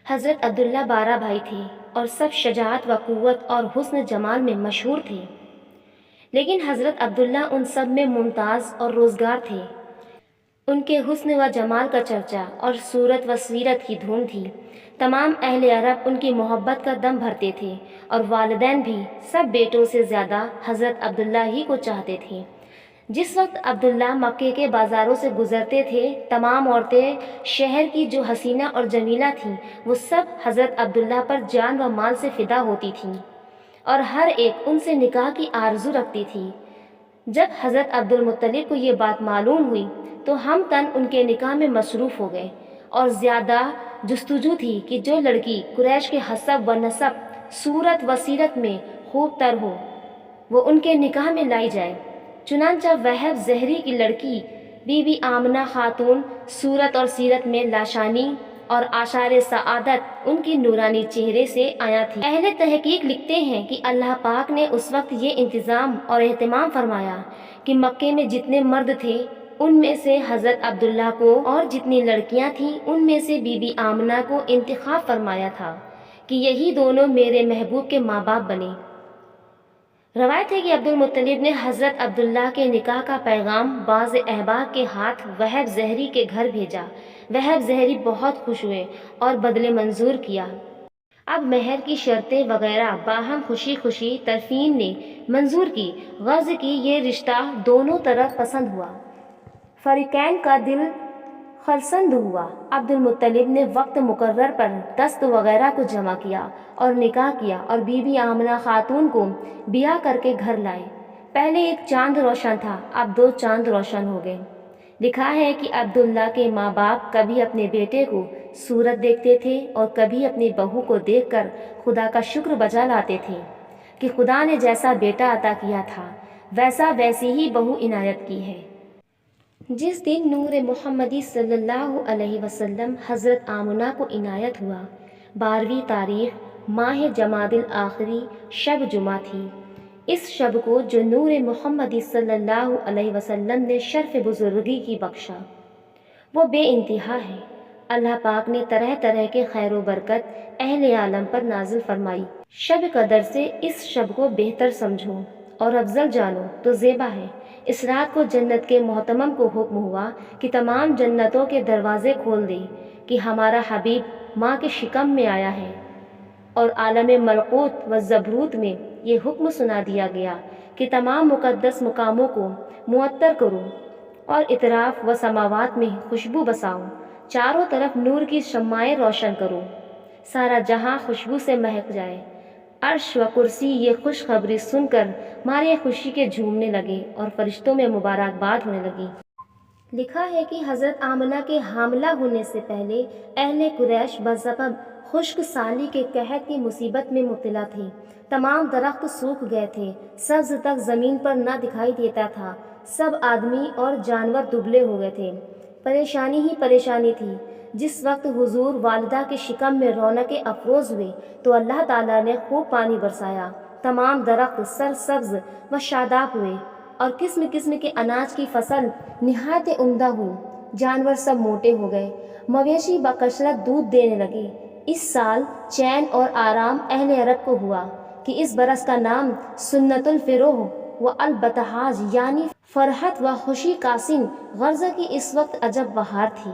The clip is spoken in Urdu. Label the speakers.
Speaker 1: حضرت عبداللہ 12 بھائی تھے اور سب شجاعت و قوت اور حسن جمال میں مشہور تھے، لیکن حضرت عبداللہ ان سب میں ممتاز اور روزگار تھے۔ ان کے حسن و جمال کا چرچا اور صورت و سیرت کی دھوم تھی۔ تمام اہل عرب ان کی محبت کا دم بھرتے تھے، اور والدین بھی سب بیٹوں سے زیادہ حضرت عبداللہ ہی کو چاہتے تھے۔ جس وقت عبداللہ مکے کے بازاروں سے گزرتے تھے، تمام عورتیں شہر کی جو حسینہ اور جمیلہ تھیں، وہ سب حضرت عبداللہ پر جان و مال سے فدا ہوتی تھیں، اور ہر ایک ان سے نکاح کی آرزو رکھتی تھی۔ جب حضرت عبدالمطلب کو یہ بات معلوم ہوئی تو ہم تن ان کے نکاح میں مصروف ہو گئے، اور زیادہ جستجو تھی کہ جو لڑکی قریش کے حسب و نسب، صورت و سیرت میں خوب تر ہو، وہ ان کے نکاح میں لائی جائے۔ چنانچہ وہب زہری کی لڑکی بی بی آمنہ خاتون صورت اور سیرت میں لاشانی اور آثار سعادت ان کی نورانی چہرے سے آیا تھی۔ اہل تحقیق لکھتے ہیں کہ اللہ پاک نے اس وقت یہ انتظام اور اہتمام فرمایا کہ مکے میں جتنے مرد تھے ان میں سے حضرت عبداللہ کو، اور جتنی لڑکیاں تھیں ان میں سے بی بی آمنہ کو انتخاب فرمایا تھا کہ یہی دونوں میرے محبوب کے ماں باپ بنے۔ روایت ہے کہ عبدالمطلب نے حضرت عبداللہ کے نکاح کا پیغام بعض احباب کے ہاتھ وہب زہری کے گھر بھیجا۔ وہب زہری بہت خوش ہوئے اور بدلے منظور کیا۔ اب مہر کی شرطیں وغیرہ باہم خوشی خوشی طرفین نے منظور کی، غرض کہ یہ رشتہ دونوں طرف پسند ہوا، فریقین کا دل خرسند ہوا۔ عبدالمطلب نے وقت مقرر پر دست وغیرہ کو جمع کیا اور نکاح کیا، اور بی بی آمنہ خاتون کو بیاہ کر کے گھر لائے۔ پہلے ایک چاند روشن تھا، اب 2 چاند روشن ہو گئے۔ لکھا ہے کہ عبداللہ کے ماں باپ کبھی اپنے بیٹے کو صورت دیکھتے تھے اور کبھی اپنی بہو کو دیکھ کر خدا کا شکر بجا لاتے تھے کہ خدا نے جیسا بیٹا عطا کیا تھا ویسی ہی بہو عنایت کی ہے۔ جس دن نور محمدی صلی اللہ علیہ وسلم حضرت آمنہ کو عنایت ہوا، 12ویں تاریخ ماہ جمادی الآخری شب جمعہ تھی۔ اس شب کو جو نور محمدی صلی اللہ علیہ وسلم نے شرف بزرگی کی بخشا، وہ بے انتہا ہے۔ اللہ پاک نے طرح طرح کے خیر و برکت اہل عالم پر نازل فرمائی۔ شب قدر سے اس شب کو بہتر سمجھو اور افضل جانو تو زیبا ہے۔ اس رات کو جنت کے محتمم کو حکم ہوا کہ تمام جنتوں کے دروازے کھول دے کہ ہمارا حبیب ماں کے شکم میں آیا ہے، اور عالم ملکوت و زبروت میں یہ حکم سنا دیا گیا کہ تمام مقدس مقاموں کو معطر کرو اور اطراف و سماوات میں خوشبو بساؤ، چاروں طرف نور کی شمعیں روشن کرو، سارا جہاں خوشبو سے مہک جائے۔ عرش و کرسی یہ خوشخبری سن کر مارے خوشی کے جھومنے لگے اور فرشتوں میں مبارکباد ہونے لگی۔ لکھا ہے کہ حضرت آمنہ کے حاملہ ہونے سے پہلے اہل قریش بسبب خشک سالی کے قحط کی مصیبت میں مبتلا تھے۔ تمام درخت سوکھ گئے تھے، سبز تک زمین پر نہ دکھائی دیتا تھا، سب آدمی اور جانور دبلے ہو گئے تھے، پریشانی ہی پریشانی تھی۔ جس وقت حضور والدہ کے شکم میں رونقیں افروز ہوئے تو اللہ تعالیٰ نے خوب پانی برسایا، تمام درخت سرسبز و شاداب ہوئے، اور قسم قسم کے اناج کی فصل نہایت عمدہ ہوئی۔ جانور سب موٹے ہو گئے، مویشی بکثرت دودھ دینے لگے۔ اس سال چین اور آرام اہل عرب کو ہوا کہ اس برس کا نام سنت الفروح و البتہاج یعنی فرحت و خوشی کا سن، غرض کہ اس وقت عجب بہار تھی۔